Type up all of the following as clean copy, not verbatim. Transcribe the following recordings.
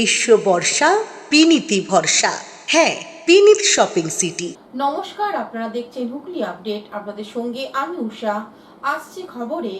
গ্রীষ্ম বর্ষা পিনিতি ভরসা। হ্যাঁ, পিনিত শপিং সিটি। নমস্কার, আপনারা দেখছেন হুগলি আপডেট। আপনাদের সঙ্গে আমি উষা। আসছে খবরে,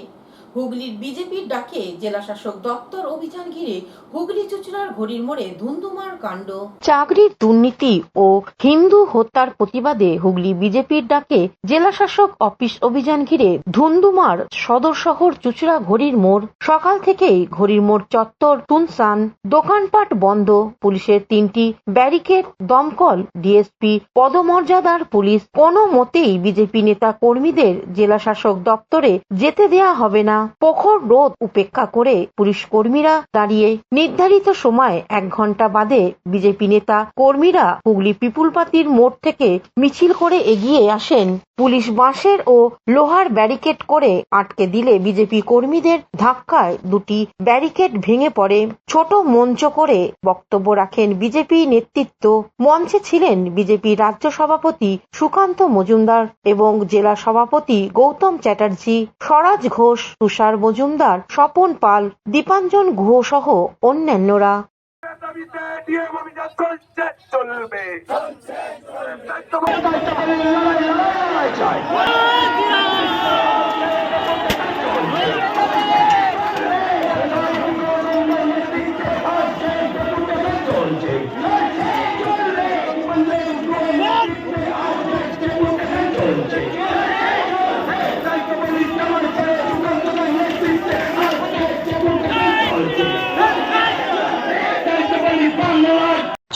হুগলির বিজেপির ডাকে জেলা শাসক দপ্তর অভিযান ঘিরে হুগলি চুঁচুড়ার ঘড়ির মোড়ে ধুন্ধুমার কাণ্ড। চাকরির দুর্নীতি ও হিন্দু হত্যার প্রতিবাদে হুগলি বিজেপির ডাকে জেলা শাসক অফিস অভিযান ঘিরে ধুন্ধুমার সদর শহর চুঁচুড়া ঘড়ির মোড়। সকাল থেকেই ঘড়ির মোড় চত্বর সুনসান, দোকানপাট বন্ধ। পুলিশের 3টি ব্যারিকেড, দমকল, ডিএসপি পদমর্যাদার পুলিশ। কোনো মতেই বিজেপি নেতা কর্মীদের জেলা শাসক দপ্তরে যেতে দেয়া হবে না। প্রখর রোদ উপেক্ষা করে পুলিশ কর্মীরা দাঁড়িয়ে। নির্ধারিত সময় 1 ঘন্টা বাদে বিজেপি নেতা কর্মীরা হুগলি পিপুলপাতির মোড় থেকে মিছিল করে এগিয়ে আসেন। পুলিশ বাঁশের ও লোহার ব্যারিকেড করে আটকে দিলে বিজেপি কর্মীদের ধাক্কায় 2টি ব্যারিকেড ভেঙে পড়ে। ছোট মঞ্চ করে বক্তব্য রাখেন বিজেপি নেতৃত্ব। মঞ্চে ছিলেন বিজেপি রাজ্য সভাপতি সুকান্ত মজুমদার এবং জেলা সভাপতি গৌতম চ্যাটার্জি, স্বরাজ ঘোষ, তুষার মজুমদার, স্বপন পাল, দীপাঞ্জন গুহ সহ অন্যান্যরা।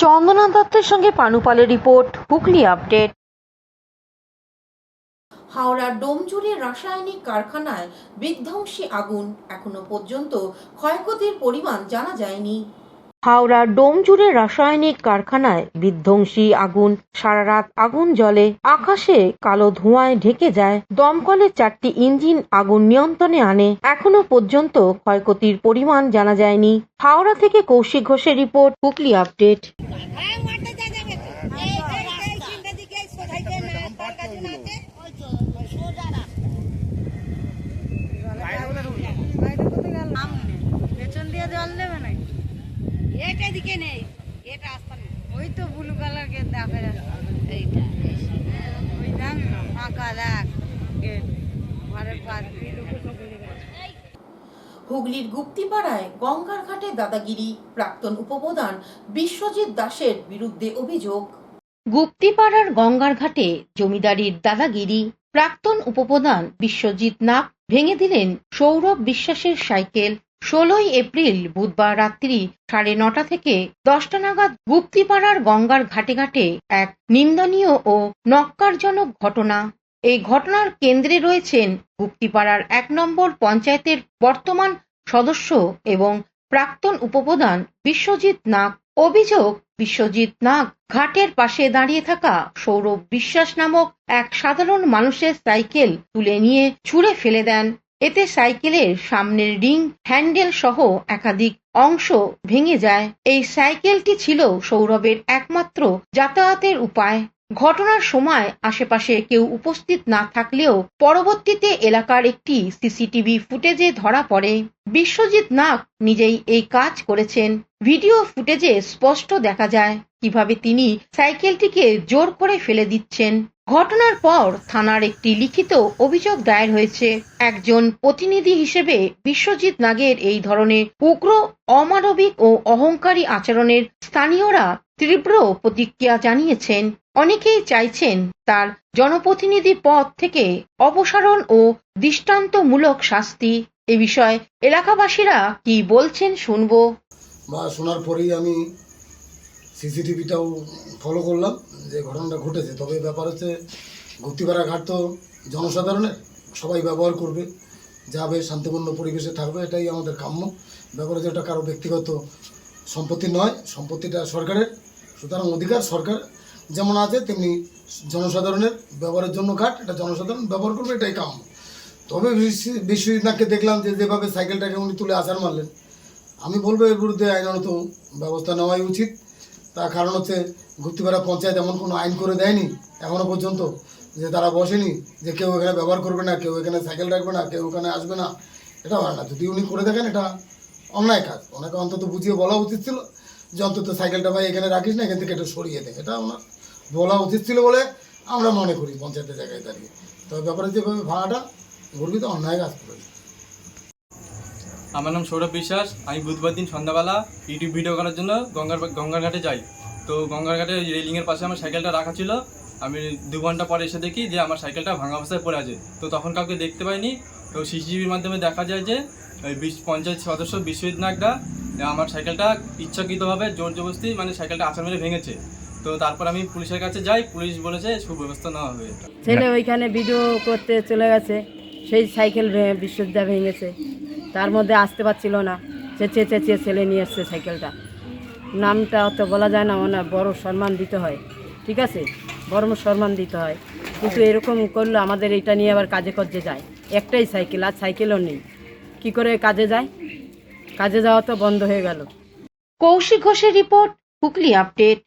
চন্দনা দত্তের সঙ্গে পানুপালের রিপোর্ট, হুগলি আপডেট। হাওড়ার ডোমজুড়ে রাসায়নিক কারখানায় বিধ্বংসী আগুন, এখনো পর্যন্ত ক্ষয়ক্ষতির পরিমাণ জানা যায়নি। হাওড়ার ডোমজুড়ে রাসায়নিক কারখানায় বিধ্বংসী আগুন। সারা রাত আগুন জ্বলে, আকাশে কালো ধোঁয়ায় ঢেকে যায়। দমকলের 4টি ইঞ্জিন আগুন নিয়ন্ত্রণে আনে। এখনো পর্যন্ত ক্ষয়ক্ষতির পরিমাণ জানা যায়নি। হাওড়া থেকে কৌশিক ঘোষের রিপোর্ট, হুগলি আপডেট। পেছন দিয়ে জল দেবে না, এটা দিকে নেই, এটা আসতে নেই। ওই তো ব্লু কালার গেট দেখা যাচ্ছে, এইটা ওই দেখ না, ফাঁকা দেখ গেট, ঘরের পাশ। হুগলির গুপ্তিপাড়ায় গঙ্গার ঘাটে দাদাগিরি, প্রাক্তন উপপ্রধান বিশ্বজিৎ দাসের বিরুদ্ধে অভিযোগ। গুপ্তিপাড়ার গঙ্গার ঘাটে জমিদারির দাদাগিরি। প্রাক্তন উপপ্রধান বিশ্বজিৎ নাগ ভেঙে দিলেন সৌরভ বিশ্বাসের সাইকেল। 16ই এপ্রিল বুধবার রাত্রি 9:30 থেকে 10টা নাগাদ গুপ্তিপাড়ার গঙ্গার ঘাটে ঘাটে এক নিন্দনীয় ও নক্কারজনক ঘটনা। এই ঘটনার কেন্দ্রে রয়েছেন গুপ্তিপাড়ার 1 নম্বর পঞ্চায়েতের বর্তমান সদস্য এবং প্রাক্তন উপপ্রধান বিশ্বজিৎ নাগ। অভিযোগ, বিশ্বজিৎ নাগ ঘাটের পাশে দাঁড়িয়ে থাকা সৌরভ বিশ্বাস নামক এক সাধারণ মানুষের সাইকেল তুলে নিয়ে ছুঁড়ে ফেলে দেন। এতে সাইকেলের সামনের রিং, হ্যান্ডেল সহ একাধিক অংশ ভেঙে যায়। এই সাইকেলটি ছিল সৌরভের একমাত্র যাতায়াতের উপায়। ঘটনার সময় আশেপাশে কেউ উপস্থিত না থাকলেও পরবর্তীতে এলাকার একটি সিসিটিভি ফুটেজে ধরা পড়ে বিশ্বজিৎ নাগ নিজেই এই কাজ করেছেন। ভিডিও ফুটেজে স্পষ্ট দেখা যায় কিভাবে তিনি সাইকেলটিকে জোর করে ফেলে দিচ্ছেন। ঘটনার পর থানার একটি লিখিত অভিযোগ দায়ের হয়েছে। একজন প্রতিনিধি হিসেবে বিশ্বজিৎ নাগের এই ধরনের উগ্র, অমানবিক ও অহংকারী আচরণের স্থানীয়রা তীব্র প্রতিক্রিয়া জানিয়েছেন। অনেকেই চাইছেন তার জনপ্রতিনিধি পদ থেকে অপসারণ ও দৃষ্টান্তমূলক শাস্তি। এ বিষয়ে এলাকাবাসীরা কি বলছেন শুনবো। শোনার পরেই আমি সিসিটিভিটাও ফলো করলাম যে ঘটনাটা ঘটেছে। তবে ব্যাপার হচ্ছে, গুপ্তিপাড়া ঘাট তো জনসাধারণের, সবাই ব্যবহার করবে, যাবে, শান্তিপূর্ণ পরিবেশে থাকবে, এটাই আমাদের কাম্য। ব্যাপার হচ্ছে এটা কারো ব্যক্তিগত সম্পত্তি নয়, সম্পত্তিটা সরকারের। সুতরাং অধিকার সরকার যেমন আছে তেমনি জনসাধারণের ব্যবহারের জন্য ঘাট, এটা জনসাধারণ ব্যবহার করবে, এটাই কাম্য। তবে বিশ্বজিৎ নাগকে দেখলাম যে যেভাবে সাইকেলটাকে উনি তুলে আছাড় মারলেন, আমি বলবো এর বিরুদ্ধে আইনানুগ ব্যবস্থা নেওয়াই উচিত। তার কারণ হচ্ছে, গুপ্তিপাড়া পঞ্চায়েত এমন কোনো আইন করে দেয়নি এখনও পর্যন্ত যে তারা বসেনি যে কেউ এখানে ব্যবহার করবে না, কেউ এখানে সাইকেল রাখবে না, কেউ এখানে আসবে না। এটা হয় না। যদি উনি করে দেখেন এটা অন্যায় কাজ, ওনাকে অন্তত বুঝিয়ে বলা উচিত ছিল। যে অন্তত সাইকেলটা ভাই এখানে রাখিস না, এখান থেকে একটু সরিয়ে দে। এটা ওনার বলা উচিত ছিল বলে আমরা মনে করি পঞ্চায়েতের জায়গায় দাঁড়িয়ে। তবে ব্যাপারে যেভাবে ভাড়াটা গর্বিত অন্যায় কাজ করেছে। আমার নাম সৌরভ বিশ্বাস। আমি বুধবার দিন সন্ধ্যাবেলা ইউটিউব ভিডিও করার জন্য গঙ্গার ঘাটে যাই। তো গঙ্গার ঘাটে রেলিংয়ের পাশে আমার সাইকেলটা রাখা ছিল। আমি 2 ঘন্টা পরে এসে দেখি যে আমার সাইকেলটা ভাঙা অবস্থায় পড়ে আছে। তো তখন কাউকে দেখতে পাইনি। তো সিসিটিভির মাধ্যমে দেখা যায় যে ওই পঞ্চায়েত সদস্য বিশ্বজিৎ নাগদা আমার সাইকেলটা ইচ্ছাকৃতভাবে জোর জবরদস্তি মানে সাইকেলটা আছাড় মেরে ভেঙেছে। তো তারপর আমি পুলিশের কাছে যাই, পুলিশ বলেছে সুব্যবস্থা নেওয়া হবে। ছেলে ওইখানে ভিডিও করতে চলে গেছে, সেই সাইকেল বিশ্বজিৎ ভেঙেছে। তার মধ্যে আসতে পারছিল না, চেঁচিয়ে ছেলে নিয়ে এসছে সাইকেলটা। নামটা অত বলা যায় না, মানে বড় সম্মান দিতে হয়, ঠিক আছে, বড় সম্মান দিতে হয়। কিন্তু এরকম করলে আমাদের এটা নিয়ে আবার কাজে যায়। একটাই সাইকেল, আর সাইকেলও নেই, কি করে কাজে যায়? কাজে যাওয়া তো বন্ধ হয়ে গেল। কৌশিক ঘোষের রিপোর্ট, হুগলি আপডেট।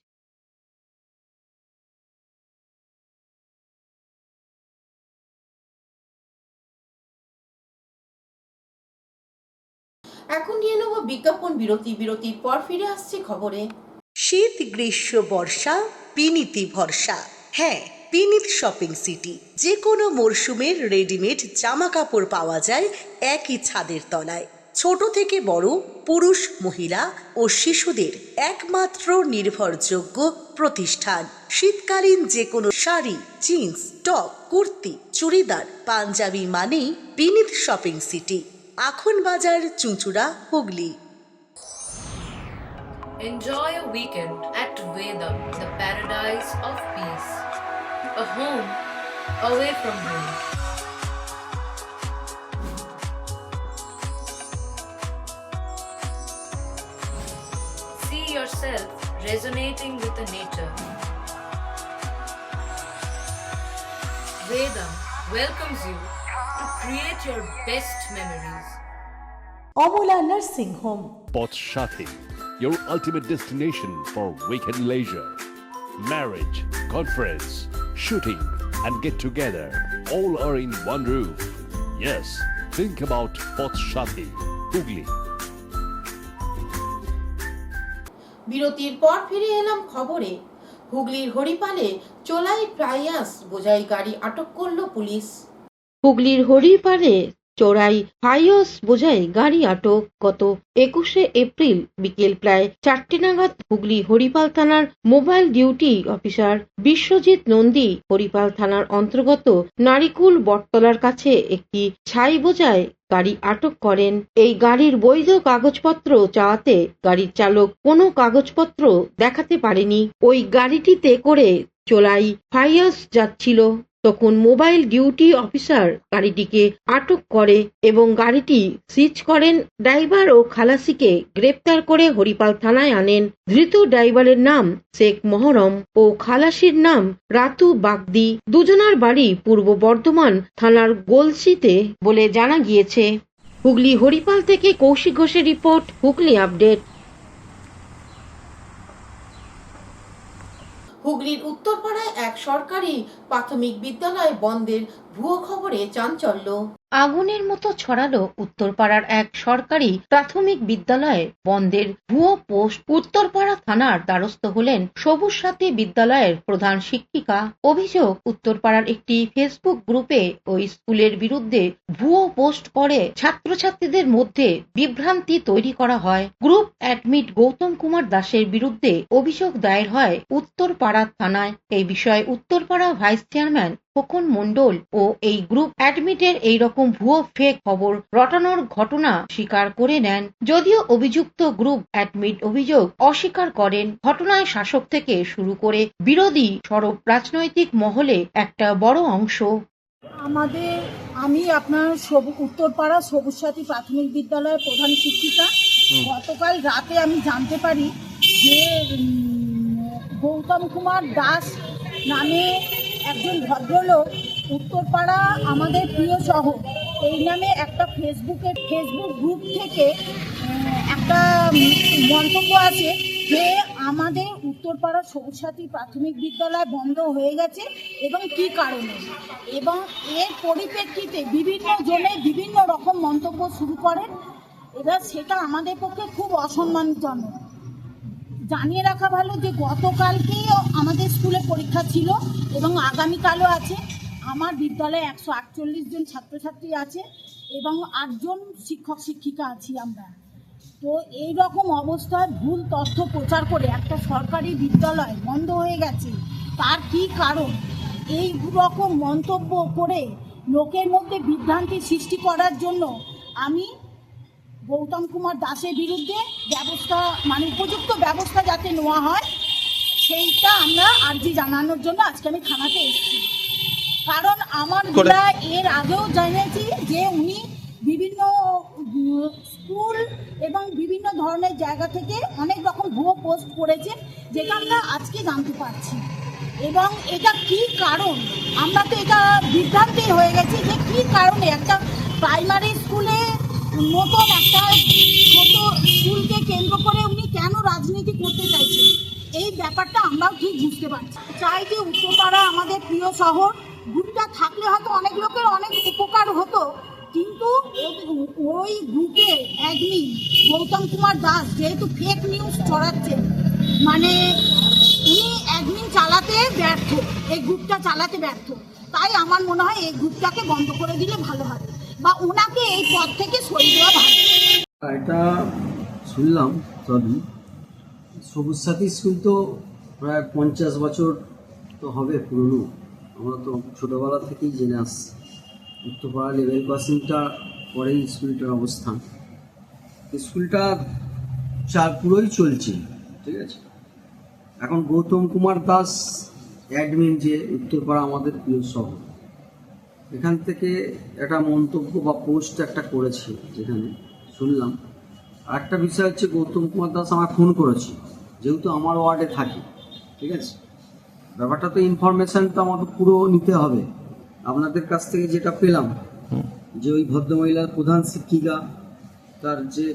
এখন নিয়ে নেব বিজ্ঞাপন বিরতি। বিরতির পর ফিরে আসছে খবরে। শীত গ্রীষ্ম বর্ষা পিনিতি ভরসা। হ্যাঁ, পিনিত শপিং সিটি। যে কোনো মরশুমের রেডিমেড জামা কাপড় পাওয়া যায় একই ছাদের তলায়। ছোট থেকে বড়, পুরুষ মহিলা ও শিশুদের একমাত্র নির্ভরযোগ্য প্রতিষ্ঠান। শীতকালীন যে কোনো শাড়ি, জিন্স, টপ, কুর্তি, চুড়িদার, পাঞ্জাবি মানেই পিনিত শপিং সিটি। আখন বাজার, চুঁচুড়া, Hooghly. Enjoy a weekend at Vedam, the paradise of peace. A home away from home. See yourself resonating with the nature. Vedam welcomes you to create your best memories. Amala nursing home. Potshati, your ultimate destination for weekend leisure. Marriage, conference, shooting, and get together all are in one roof. Yes, think about Potshati, Hugli. বিরতির পর ফিরে এলাম খবরে। হুগলির হরিপালে চোলাই প্রায়াস বোঝাই গাড়ি আটক করলো পুলিশ। হুগলির হরিপাড়ে চোরাই হাইওস বোঝাই গাড়ি আটক। গত 21শে এপ্রিল বিকেল প্রায় 4টে নাগাদ হুগলি হরিপাল থানার mobile duty officer Biswajit Nandi Haripal থানার অন্তর্গত নারিকুল বটতলার কাছে একটি ছাই বোঝাই গাড়ি আটক করেন। এই গাড়ির বৈধ কাগজপত্র চাওয়াতে গাড়ির চালক কোনো কাগজপত্র দেখাতে পারেনি। ওই গাড়িটিতে করে চোলাই হাইওস যাচ্ছিল। তখন মোবাইল ডিউটি অফিসার গাড়িটিকে আটক করে এবং গাড়িটি সিজ করেন। ড্রাইভার ও খালাসিকে গ্রেপ্তার করে হরিপাল থানায় আনেন। ধৃত ড্রাইভারের নাম শেখ মহরম ও খালাসির নাম রাতু বাগদি। দুজনার বাড়ি পূর্ব বর্ধমান থানার গোলসিতে বলে জানা গিয়েছে। হুগলি হরিপাল থেকে কৌশিক ঘোষের রিপোর্ট, হুগলি আপডেট। হুগলির উত্তরপাড়ায় এক সরকারি প্রাথমিক বিদ্যালয় বন্ধের ভুয়ো খবরে চাঞ্চল্য। আগুনের মতো ছড়ালো উত্তরপাড়ার এক সরকারি প্রাথমিক বিদ্যালয়ে বন্ধের ভুয়ো পোস্ট। উত্তরপাড়া থানার দ্বারস্থ হলেন সবুজ সাথী বিদ্যালয়ের প্রধান শিক্ষিকা। অভিযোগ, উত্তরপাড়ার একটি ফেসবুক গ্রুপে ওই স্কুলের বিরুদ্ধে ভুয়ো পোস্ট করে ছাত্রছাত্রীদের মধ্যে বিভ্রান্তি তৈরি করা হয়। গ্রুপ অ্যাডমিট গৌতম কুমার দাসের বিরুদ্ধে অভিযোগ দায়ের হয় উত্তরপাড়া থানায়। এই বিষয়ে উত্তরপাড়া ভাইস চেয়ারম্যান খোকন মণ্ডল ও এই গ্রুপ অ্যাডমিটের এই রকম ভুয়ো ফেক খবর রটানোর ঘটনা স্বীকার করে নেন। যদিও অভিযুক্ত গ্রুপ অ্যাডমিট অভিযোগ অস্বীকার করেন। ঘটনায় শাসক থেকে শুরু করে বিরোধী সরব রাজনৈতিক মহলে একটা বড় অংশ। আমি আপনার উত্তরপাড়া সবুজ সাথী প্রাথমিক বিদ্যালয়ের প্রধান শিক্ষিকা। গতকাল রাতে আমি জানতে পারি যে গৌতম কুমার দাস নামে একজন ভদ্রলোক উত্তরপাড়া আমাদের প্রিয় শহর এই নামে একটা ফেসবুক গ্রুপ থেকে একটা মন্তব্য আছে যে আমাদের উত্তরপাড়া সবুজ সাথী প্রাথমিক বিদ্যালয় বন্ধ হয়ে গেছে এবং কী কারণে, এবং এর পরিপ্রেক্ষিতে বিভিন্ন জনে বিভিন্ন রকম মন্তব্য শুরু করেন। এবার সেটা আমাদের পক্ষে খুব অসম্মানজনক। জানিয়ে রাখা ভালো যে গতকালকেই আমাদের স্কুলে পরীক্ষা ছিল এবং আগামীকালও আছে। আমার বিদ্যালয়ে 148 জন ছাত্রছাত্রী আছে এবং 8 জন শিক্ষক শিক্ষিকা আছি আমরা। তো এই রকম অবস্থায় ভুল তথ্য প্রচার করে একটা সরকারি বিদ্যালয় বন্ধ হয়ে গেছে, তার কী কারণ? এই রকম মন্তব্য করে লোকের মধ্যে বিভ্রান্তি সৃষ্টি করার জন্য আমি গৌতম কুমার দাসের বিরুদ্ধে ব্যবস্থা উপযুক্ত ব্যবস্থা যাতে নেওয়া হয় সেইটা আমরা আর্জি জানানোর জন্য আজকে আমি থানাতে এসেছি। কারণ আমার আমরা এর আগেও জানিয়েছি যে উনি বিভিন্ন স্কুল এবং বিভিন্ন ধরনের জায়গা থেকে অনেক রকম ভুয়ো পোস্ট করেছেন, যেটা আমরা আজকে জানতে পারছি। এবং এটা কি কারণ, আমরা তো এটা বিভ্রান্তি হয়ে গেছি যে কি কারণে একটা প্রাইমারি স্কুলে নতুন একটা ছোট স্কুলকে কেন্দ্র করে উনি কেন রাজনীতি করতে চাইছেন, এই ব্যাপারটা আমরাও ঠিক বুঝতে পারছি। চাই যে উত্তরপাড়া আমাদের প্রিয় শহর, গ্রুপটা থাকলে হয়তো অনেক লোকের অনেক উপকার হতো, কিন্তু ওই গ্রুপের অ্যাডমিন গৌতম কুমার দাস যেহেতু ফেক নিউজ ছড়াচ্ছেন, উনি অ্যাডমিন চালাতে ব্যর্থ, এই গ্রুপটা চালাতে ব্যর্থ। তাই আমার মনে হয় এই গ্রুপটাকে বন্ধ করে দিলে ভালো হয় বা ওনাকে এই পদ থেকে সরিয়ে দেওয়া ভালো। এটা শুনলাম তবে সবুজ সাথী স্কুল তো প্রায় 50 বছর তো হবে পুরনো, আমরা তো ছোটোবেলা থেকেই জেনে আসছি। উত্তরপাড়া লেভেল ক্রসিংটা পরেই স্কুলটার অবস্থান। স্কুলটা পুরোই চলছে, ঠিক আছে। এখন গৌতম কুমার দাস অ্যাডমিন যে উত্তরপাড়া আমাদের প্রিয় শহর, এখান থেকে একটা মন্তব্য বা পোস্ট একটা করেছে, যেখানে শুনলাম। আর একটা বিষয় হচ্ছে গৌতম কুমার দাস আমার ফোন করেছে, যেহেতু আমার ওয়ার্ডে থাকি, ঠিক আছে। ব্যাপারটা তো ইনফরমেশান তো আমাকে পুরো নিতে হবে। আপনাদের কাছ থেকে যেটা পেলাম যে ওই ভদ্রমহিলার প্রধান শিক্ষিকা তার যে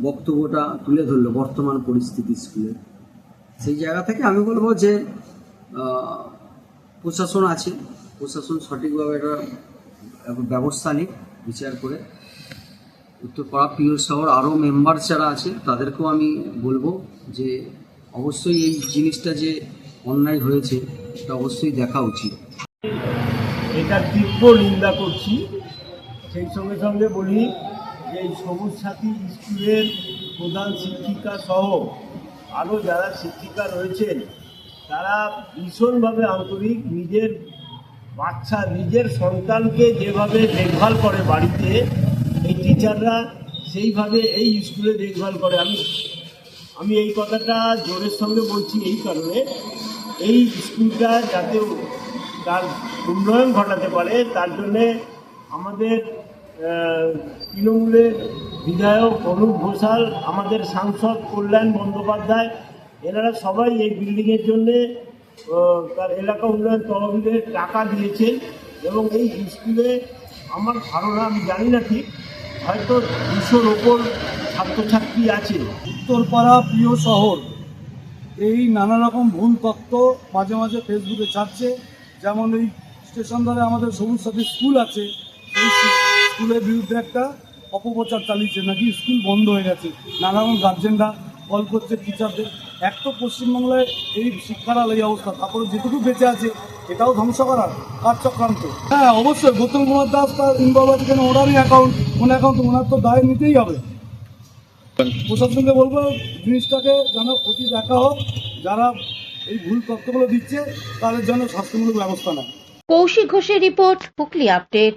বক্তব্যটা তুলে ধরলো বর্তমান পরিস্থিতি স্কুলে, সেই জায়গা থেকে আমি বলবো যে প্রশাসন আছে, প্রশাসন সঠিকভাবে এটা ব্যবস্থা নিক, বিচার করে। উত্তরপাড়া প্রিয় শহর আরও মেম্বার যারা আছে তাদেরকেও আমি বলবো যে অবশ্যই এই জিনিসটা যে অন্যায় হয়েছে এটা অবশ্যই দেখা উচিত। এটা তীব্র নিন্দা করছি। সেই সঙ্গে সঙ্গে বলি যে এই সবুজ সাথী স্কুলের প্রধান শিক্ষিকা সহ আরও যারা শিক্ষিকা রয়েছেন তারা ভীষণভাবে আন্তরিক, নিজের বাচ্চা নিজের সন্তানকে যেভাবে দেখভাল করে বাড়িতে, এই টিচাররা সেইভাবে এই স্কুলে দেখভাল করে। আমি এই কথাটা জোরের সঙ্গে বলছি এই কারণে, এই স্কুলটা যাতে তার উন্নয়ন ঘটাতে পারে তার জন্যে আমাদের তৃণমূলের বিধায়ক অনুপ ঘোষাল, আমাদের সাংসদ কল্যাণ বন্দ্যোপাধ্যায়, এনারা সবাই এই বিল্ডিংয়ের জন্যে তার এলাকা উন্নয়ন তহবিলে টাকা দিয়েছেন। এবং এই স্কুলে আমার ধারণা, আমি জানি না ঠিক, হয়তো 200-র ওপর ছাত্রছাত্রী আছে। উত্তরপাড়া প্রিয় শহর এই নানা রকম ভুল তথ্য মাঝে মাঝে ফেসবুকে ছাড়ছে। যেমন এই স্টেশন ধরে আমাদের সবুজ সাথী স্কুল আছে, সেই স্কুলের বিরুদ্ধে একটা অপপ্রচার চালিয়েছে, নাকি স্কুল বন্ধ হয়ে গেছে। নানা রকম গার্জেনরা কল করছে টিচারদের। এক তো পশ্চিমবাংলায় এই শিক্ষার এই অবস্থা, তারপরে যেটুকু বেঁচে আছে এটাও ধ্বংস করার কার চক্রান্ত। হ্যাঁ, অবশ্যই গৌতম কুমার দাস তার ইনভলভ আছে, কেন ওনারই অ্যাকাউন্ট, ওনার তো দায় নিতেই হবে। প্রশাসনকে বলবো জিনিসটাকে যেন অতি দেখা হোক, যারা এই ভুল তথ্যগুলো দিচ্ছে তাদের জন্য শাস্তিমূলক ব্যবস্থা নেয়। কৌশিক ঘোষের রিপোর্ট, হুগলি আপডেট।